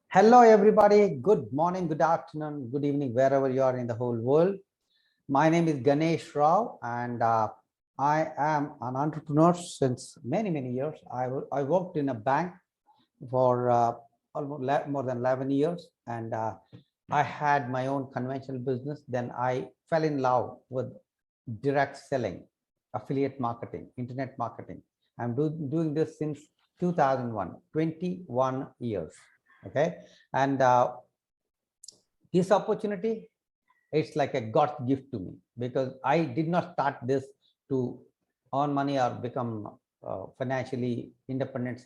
Hello, everybody. Good morning, good afternoon, good evening, wherever you are in the whole world. My name is Ganesh Rao, and I am an entrepreneur since many years. I worked in a bank for almost more than 11 years, and I had my own conventional business. Then I fell in love with direct selling, affiliate marketing, internet marketing. I'm doing this since 2001, 21 years. Okay. And this opportunity, it's like a God gift to me, because I did not start this to earn money or become financially independent,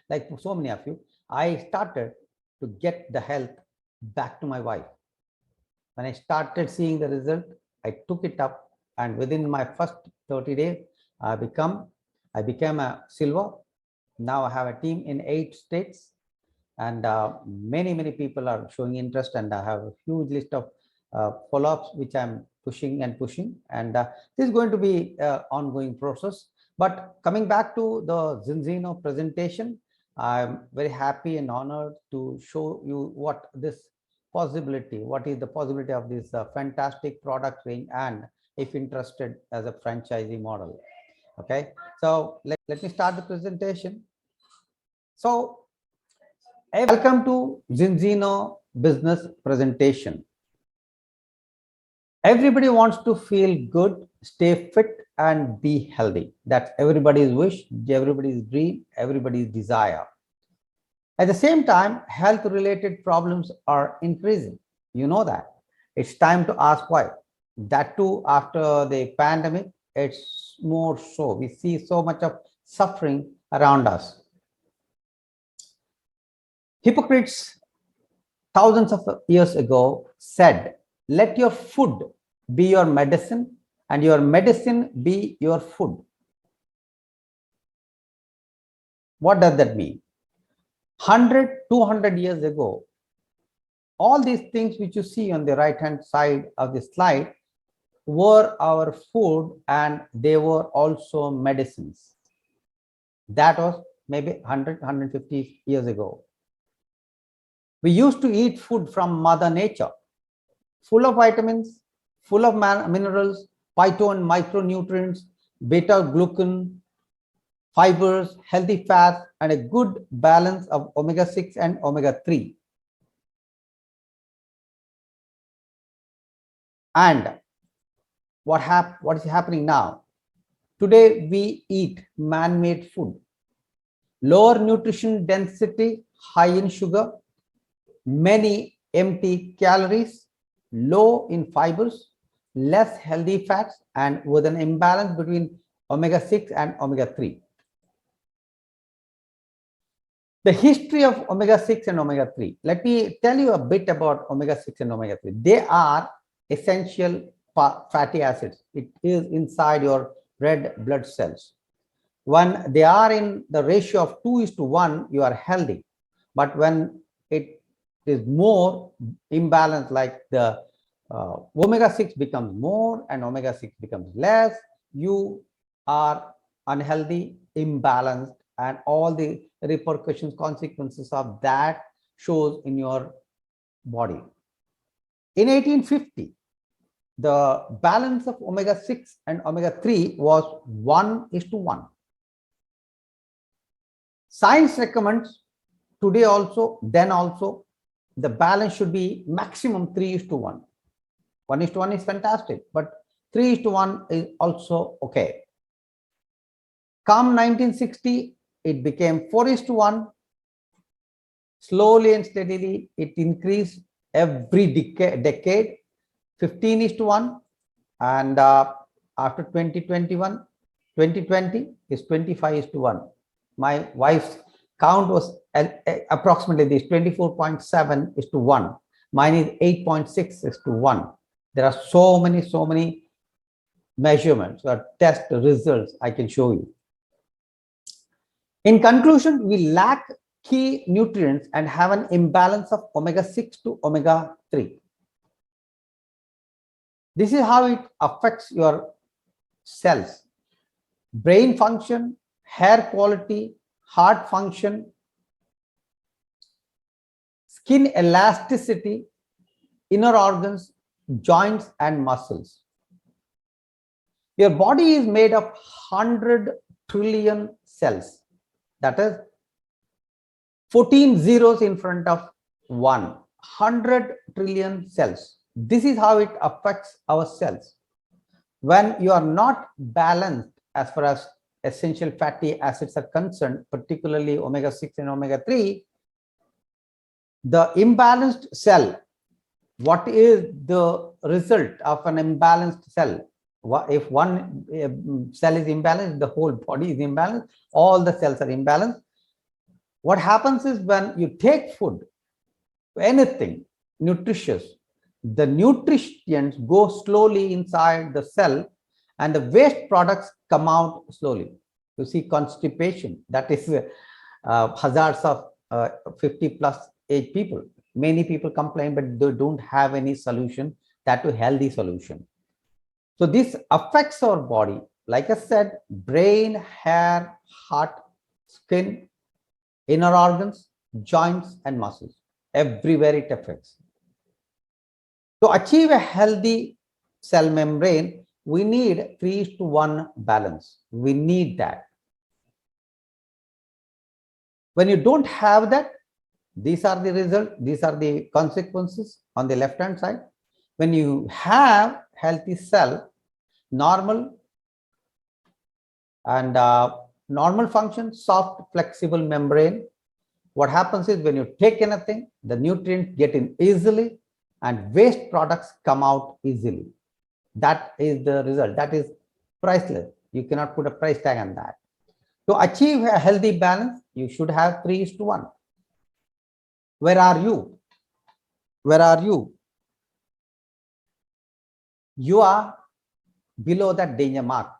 like so many of you. I started to get the health back to my wife. When I started seeing the result, I took it up, and within my first 30 days, I became a silver. Now I have a team in 8 states, and many people are showing interest, and I have a huge list of follow-ups which I'm pushing, and this is going to be an ongoing process. But coming back to the Zinzino presentation, I'm very happy and honored to show you what is the possibility of this fantastic product range, and if interested as a franchisee model. Okay, so let me start the presentation. So welcome to Zinzino business presentation. Everybody wants to feel good, stay fit, and be healthy. That's everybody's wish, everybody's dream, everybody's desire. At the same time, health related problems are increasing. You know that. It's time to ask why. That too, after the pandemic, it's more so. We see so much of suffering around us. Hippocrates, thousands of years ago, said, let your food be your medicine and your medicine be your food. What does that mean? 100, 200 years ago, all these things which you see on the right hand side of the slide were our food, and they were also medicines. That was maybe 100, 150 years ago. We used to eat food from Mother Nature, full of vitamins, full of minerals, phyto and micronutrients, beta glucan, fibers, healthy fats, and a good balance of omega-6 and omega-3. And what is happening now? Today we eat man-made food, lower nutrition density, high in sugar, many empty calories, low in fibers, less healthy fats, and with an imbalance between omega-6 and omega-3. The history of omega-6 and omega-3. Let me tell you a bit about omega-6 and omega-3. They are essential fatty acids. It is inside your red blood cells. When they are in the ratio of 2:1, you are healthy. But when it is more imbalanced, like the omega-6 becomes more and omega-6 becomes less, you are unhealthy, imbalanced, and all the repercussions, consequences of that shows in your body. In 1850, the balance of omega-6 and omega-3 was 1:1. Science recommends today also, then also, the balance should be maximum 3:1. 1:1 is fantastic, but 3:1 is also okay. Come 1960, it became 4:1. Slowly and steadily, it increased every decade, 15:1. And after 2021, 2020 is 25:1. My wife's count was approximately this 24.7:1. Mine is 8.6:1. There are so many measurements or test results I can show you. In conclusion, we lack key nutrients and have an imbalance of omega-6 to omega-3. This is how it affects your cells: brain function, hair quality, heart function, skin elasticity, inner organs, joints, and muscles. Your body is made of 100 trillion cells. That is 14 zeros in front of 100 trillion cells. This is how it affects our cells. When you are not balanced as far as essential fatty acids are concerned, particularly omega-6 and omega-3, the imbalanced cell, what is the result of an imbalanced cell? If one cell is imbalanced, the whole body is imbalanced, all the cells are imbalanced. What happens is when you take food, anything nutritious, the nutrients go slowly inside the cell and the waste products come out slowly. You see constipation, that is hazards of 50 plus age people. Many people complain, but they don't have any solution, that to healthy solution. So this affects our body. Like I said, brain, hair, heart, skin, inner organs, joints, and muscles. Everywhere it affects. To achieve a healthy cell membrane, we need 3:1 balance. We need that. When you don't have that, these are the results, these are the consequences on the left hand side. When you have healthy cell, normal and normal function, soft, flexible membrane, what happens is when you take anything, the nutrients get in easily and waste products come out easily. That is the result. That is priceless. You cannot put a price tag on that. To achieve a healthy balance, you should have 3:1. Where are you? Where are you? You are below that danger mark.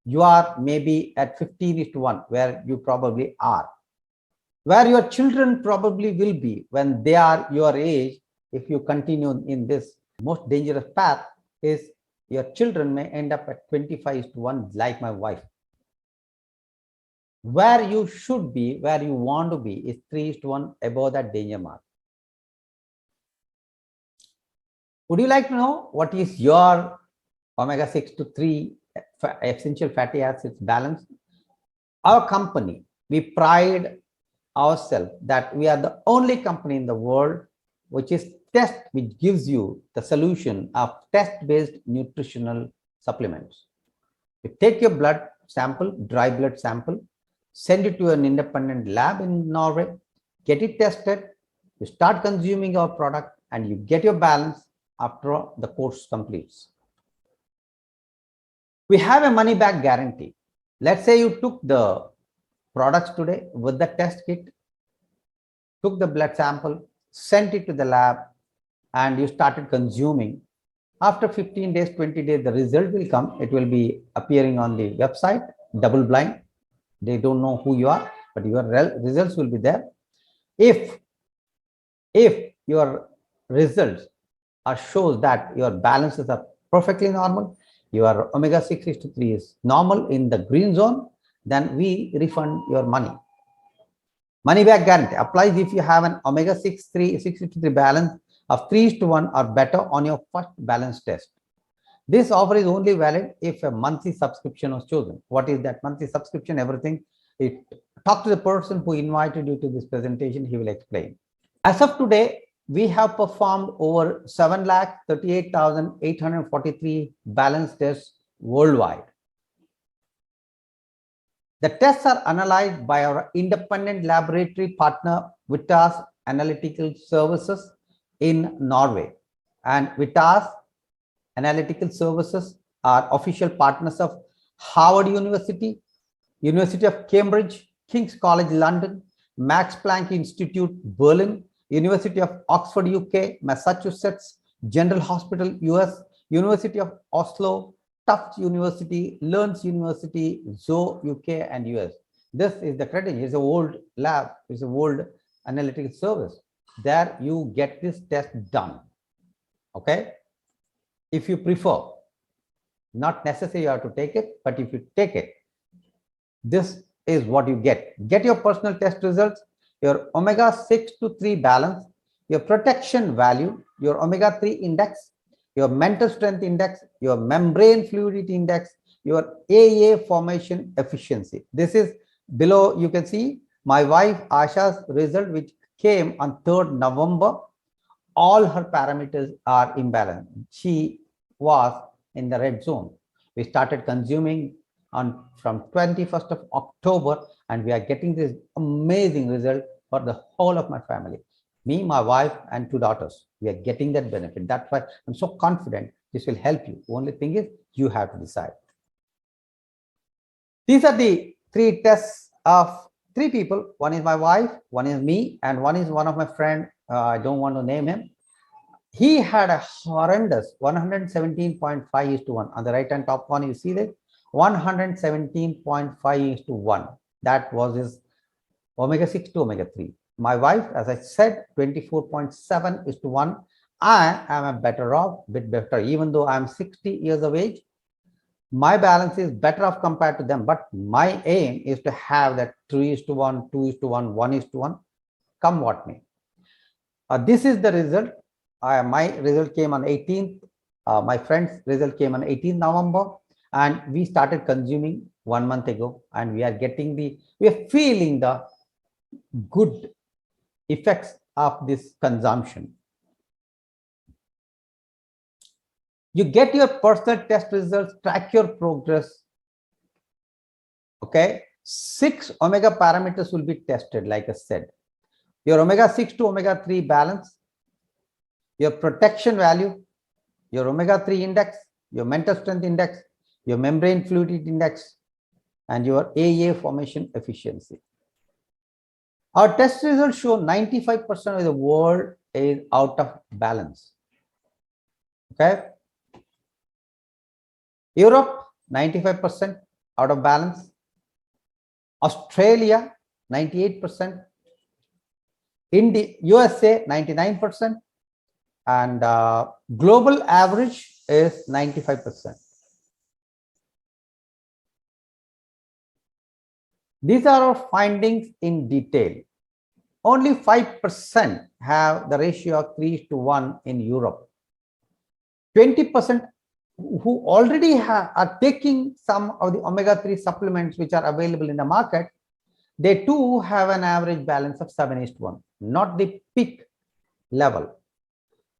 You are maybe at 15:1, where you probably are. Where your children probably will be when they are your age, if you continue in this most dangerous path, is your children may end up at 25:1, like my wife. Where you should be, where you want to be, is 3:1 above that danger mark. Would you like to know what is your omega-6 to 3 essential fatty acids balance? Our company, we pride ourselves that we are the only company in the world which gives you the solution of test-based nutritional supplements. You take your blood sample, dry blood sample, send it to an independent lab in Norway, get it tested, you start consuming our product, and you get your balance after the course completes. We have a money back guarantee. Let's say you took the products today with the test kit, took the blood sample, sent it to the lab, and you started consuming. After 15 days, 20 days, the result will come. It will be appearing on the website, double blind. They don't know who you are, but your results will be there. If your results shows that your balances are perfectly normal, your omega-6 to 3 is normal in the green zone, then we refund your money. Money back guarantee applies if you have an omega-6 to 3 balance of 3:1 or better on your first balance test. This offer is only valid if a monthly subscription was chosen. What is that monthly subscription? Everything. Talk to the person who invited you to this presentation. He will explain. As of today, we have performed over 7,38,843 balance tests worldwide. The tests are analyzed by our independent laboratory partner, Vitas Analytical Services in Norway. And Vitas Analytical Services are official partners of Harvard University, University of Cambridge, King's College London, Max Planck Institute Berlin, University of Oxford UK, Massachusetts, General Hospital US, University of Oslo, Tufts University, Learns University, Zoo UK and US. This is the credit. It's a old lab, it's a old analytical service. There you get this test done. Okay. If you prefer, not necessary you have to take it, but if you take it, this is what you get. Get your personal test results, your omega-6 to 3 balance, your protection value, your omega-3 index, your mental strength index, your membrane fluidity index, your AA formation efficiency. This is below, you can see my wife Asha's result, which came on 3rd November. All her parameters are imbalanced. She was in the red zone. We started consuming on from 21st of October, and we are getting this amazing result for the whole of my family. Me, my wife, and 2 daughters. We are getting that benefit. That's why I'm so confident this will help you. Only thing is you have to decide. These are the 3 tests of 3 people. One is my wife, one is me, and one is one of my friend. I don't want to name him. He had a horrendous 117.5:1. On the right hand top one, you see that 117.5:1. That was his omega-6 to omega-3. My wife, as I said, 24.7:1. I am a better off, bit better, even though I'm 60 years of age. My balance is better off compared to them, but my aim is to have that 3:1, 2:1, 1:1, come what may. This is the result. My result came on 18th. My friend's result came on 18th November, and we started consuming 1 month ago, and we are feeling the good effects of this consumption. You get your personal test results, track your progress. Okay, 6 omega parameters will be tested, like I said. Your omega-6 to omega-3 balance, your protection value, your omega-3 index, your mental strength index, your membrane fluidity index, and your AA formation efficiency. Our test results show 95% of the world is out of balance. Okay. Europe, 95% out of balance. Australia, 98%. India, USA, 99%. And global average is 95%. These are our findings in detail. Only 5% have the ratio of 3:1 in Europe. 20% who already are taking some of the omega-3 supplements which are available in the market, they too have an average balance of 7:1, not the peak level.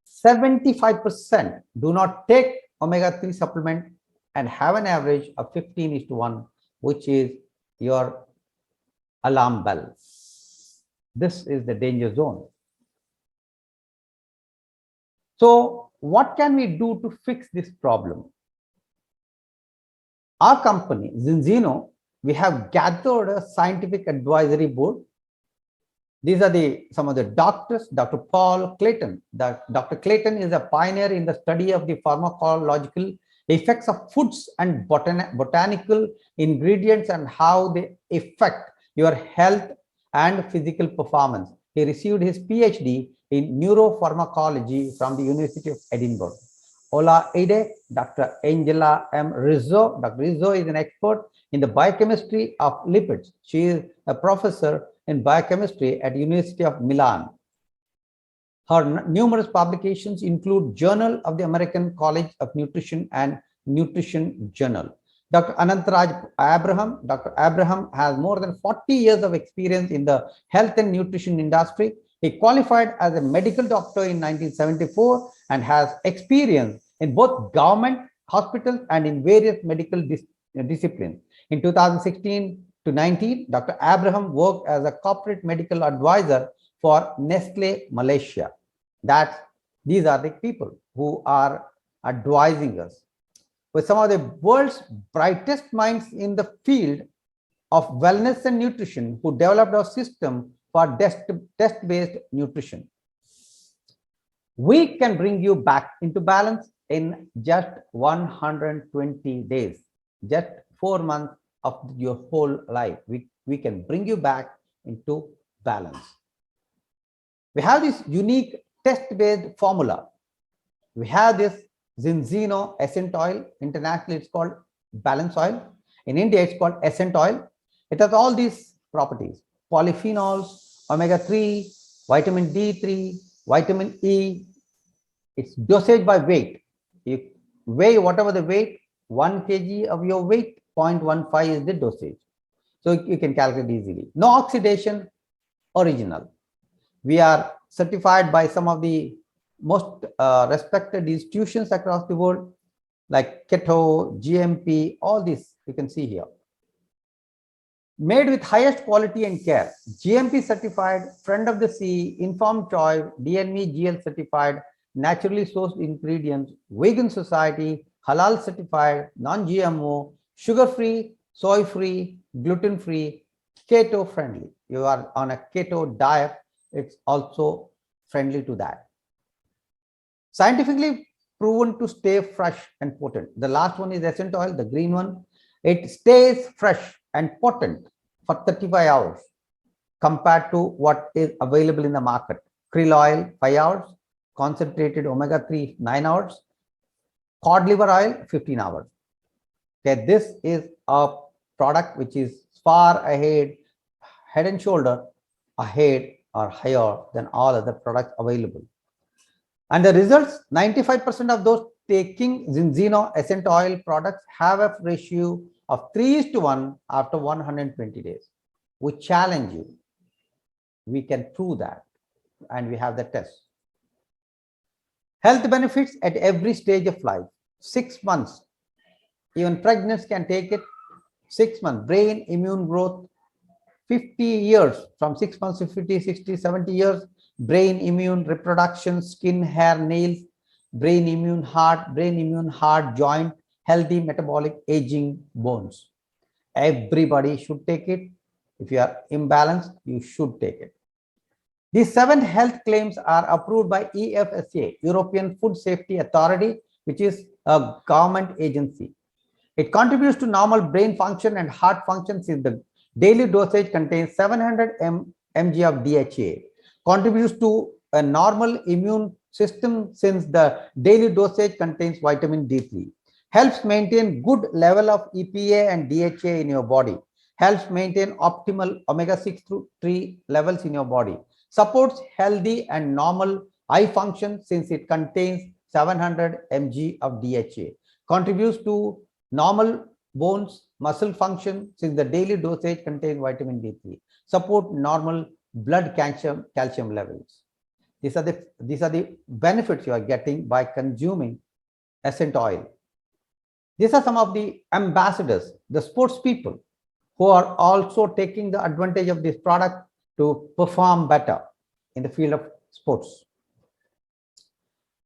75% do not take omega-3 supplement and have an average of 15:1, which is your alarm bell. This is the danger zone. So what can we do to fix this problem? Our company, Zinzino, we have gathered a scientific advisory board. These are some of the doctors. Dr. Paul Clayton. Dr. Clayton is a pioneer in the study of the pharmacological effects of foods and botanical ingredients and how they affect your health and physical performance. He received his PhD in neuropharmacology from the University of Edinburgh. Ola Ide, Dr. Angela M. Rizzo. Dr. Rizzo is an expert in the biochemistry of lipids. She is a professor in biochemistry at University of Milan. Her numerous publications include Journal of the American College of Nutrition and Nutrition Journal. Dr. Anantaraj Abraham. Dr. Abraham has more than 40 years of experience in the health and nutrition industry. He qualified as a medical doctor in 1974 and has experience in both government, hospitals, and in various medical disciplines. In 2016 to 19, Dr. Abraham worked as a corporate medical advisor for Nestle Malaysia. These are the people who are advising us. With some of the world's brightest minds in the field of wellness and nutrition who developed our system for test-based nutrition. We can bring you back into balance in just 120 days, just 4 months of your whole life. We can bring you back into balance. We have this unique test-based formula. We have this Zinzino Essent Oil. Internationally, it's called Balance Oil. In India, it's called Essent Oil. It has all these properties: polyphenols, omega-3, vitamin D3, vitamin E. It's dosage by weight. You weigh whatever the weight, 1 kg of your weight, 0.15 is the dosage. So you can calculate easily. No oxidation, original. We are certified by some of the most respected institutions across the world, like Keto, GMP, all this you can see here. Made with highest quality and care. GMP certified, friend of the sea, informed choice, DNV GL certified, naturally sourced ingredients, vegan society, halal certified, non-GMO, sugar-free, soy-free, gluten-free, keto friendly. You are on a keto diet, it's also friendly to that. Scientifically proven to stay fresh and potent. The last one is essential oil, the green one. It stays fresh and potent for 35 hours compared to what is available in the market. Krill oil, 5 hours. Concentrated omega-3, 9 hours. Cod liver oil, 15 hours. Okay, this is a product which is far ahead, head and shoulder ahead or higher than all other products available. And the results, 95% of those taking Zinzino essential oil products have a ratio of 3:1 after 120 days. We challenge you. We can prove that, and we have the test. Health benefits at every stage of life. 6 months, even pregnancy can take it. 6 months, brain, immune growth. 50 years, from 6 months to 50, 60, 70 years, brain, immune, reproduction, skin, hair, nails, brain, immune, heart, joint, healthy, metabolic, aging, bones. Everybody should take it. If you are imbalanced, you should take it. These 7 health claims are approved by EFSA, European Food Safety Authority, which is a government agency. It contributes to normal brain function and heart function since the daily dosage contains 700 mg of DHA. Contributes to a normal immune system since the daily dosage contains vitamin D3. Helps maintain good level of EPA and DHA in your body. Helps maintain optimal omega-6 through 3 levels in your body. Supports healthy and normal eye function since it contains 700 mg of DHA. Contributes to normal bones, muscle function since the daily dosage contains vitamin D3. Support normal blood calcium levels. These are the benefits you are getting by consuming essential oil. These are some of the ambassadors, the sports people who are also taking the advantage of this product to perform better in the field of sports.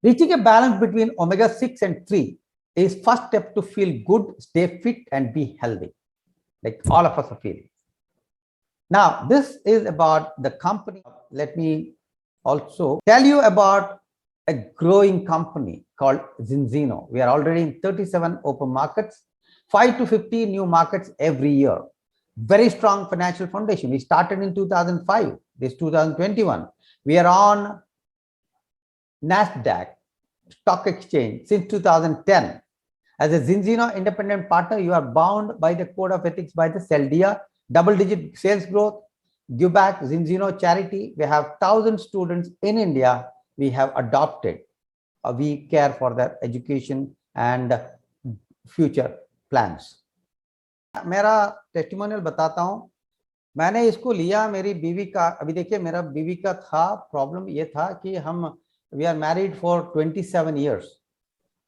Reaching a balance between omega-6 and 3 is first step to feel good, stay fit, and be healthy, like all of us are feeling. Now, this is about the company. Let me also tell you about a growing company called Zinzino. We are already in 37 open markets, 5 to 50 new markets every year. Very strong financial foundation. We started in 2005. This 2021. We are on NASDAQ stock exchange since 2010. As a Zinzino independent partner, you are bound by the code of ethics by the CELDIA, double-digit sales growth, give back, Zinzino charity. We have 1,000 students in India. We have adopted. We care for their education and future plans. मेरा testimonial बताता हूं. मैंने इसको लिया मेरी बीवी का. अभी देखिए मेरा बीवी का था प्रॉब्लम ये था कि हम we are married for 27 years.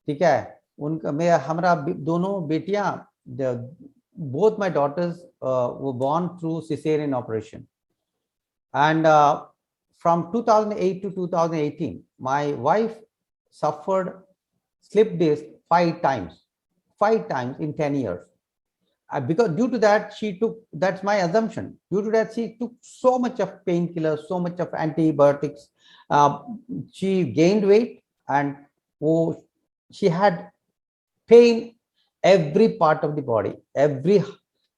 ठीक है. उनका मैं हमारा दोनों बेटियां, both my daughters were born through cesarean operation, and from 2008 to 2018 my wife suffered slip disc 5 times in 10 years. Because due to that she took, that's my assumption, due to that she took so much of painkillers, so much of antibiotics. She gained weight, and she had pain every part of the body, every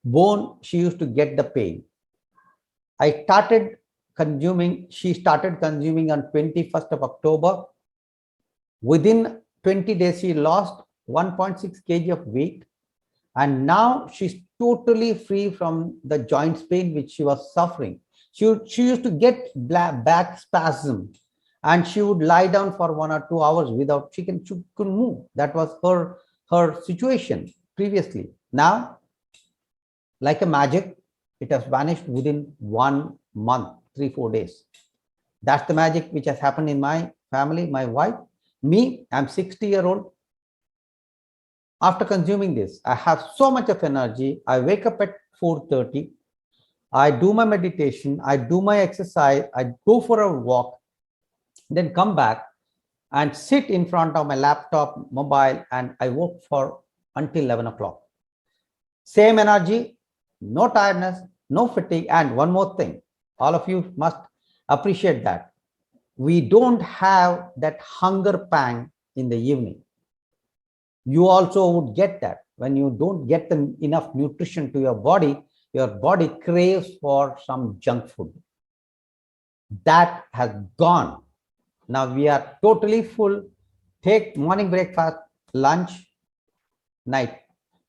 bone. She used to get the pain. I started consuming, she started consuming on 21st of October. Within 20 days she lost 1.6 kg of weight, and now she's totally free from the joint pain which she was suffering. She used to get back spasm, and she would lie down for 1 or 2 hours without she couldn't move. That was her situation previously. Now, like a magic, it has vanished within 1 month, 3 4 days. That's the magic which has happened in my family, my wife. Me, I'm 60-year-old. After consuming this, I have so much of energy. I wake up at 4:30. I do my meditation. I do my exercise. I go for a walk, then come back and sit in front of my laptop, mobile, and I work for until 11 o'clock. Same energy, no tiredness, no fatigue. And one more thing, all of you must appreciate that. We don't have that hunger pang in the evening. You also would get that when you don't get enough nutrition to your body craves for some junk food. That has gone. Now we are totally full. Take morning breakfast, lunch, night,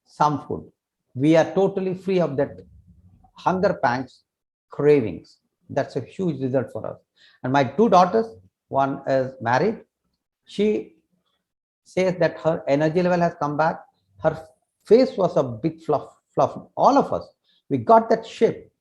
some food. We are totally free of that hunger pangs, cravings. That's a huge result for us. And my two daughters, one is married. She says that her energy level has come back. Her face was a big fluff. All of us, we got that shape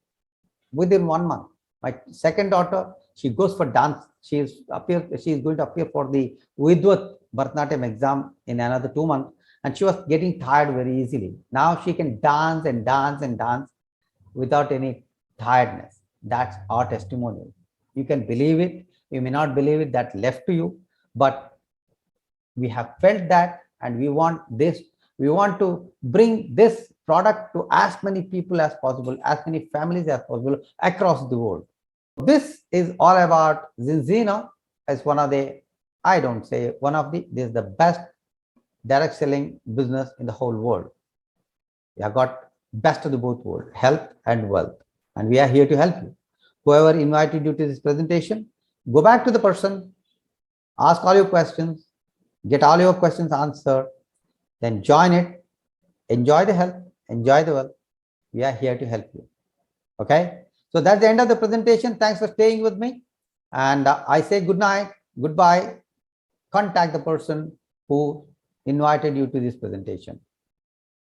within 1 month. My second daughter, she goes for dance. She is going to appear for the Vidwat Bharatanatyam exam in another 2 months. And she was getting tired very easily. Now she can dance and dance and dance without any tiredness. That's our testimonial. You can believe it. You may not believe it. That's left to you. But we have felt that, and we want this. We want to bring this product to as many people as possible, as many families as possible across the world. This is all about Zinzino as one of the, I don't say one of the, this is the best direct selling business in the whole world. We have got best of the both world, health and wealth, and we are here to help you. Whoever invited you to this presentation, go back to the person, ask all your questions, get all your questions answered, then join it, enjoy the health, enjoy the wealth. We are here to help you. Okay. So that's the end of the presentation. Thanks for staying with me. And I say good night, goodbye. Contact the person who invited you to this presentation.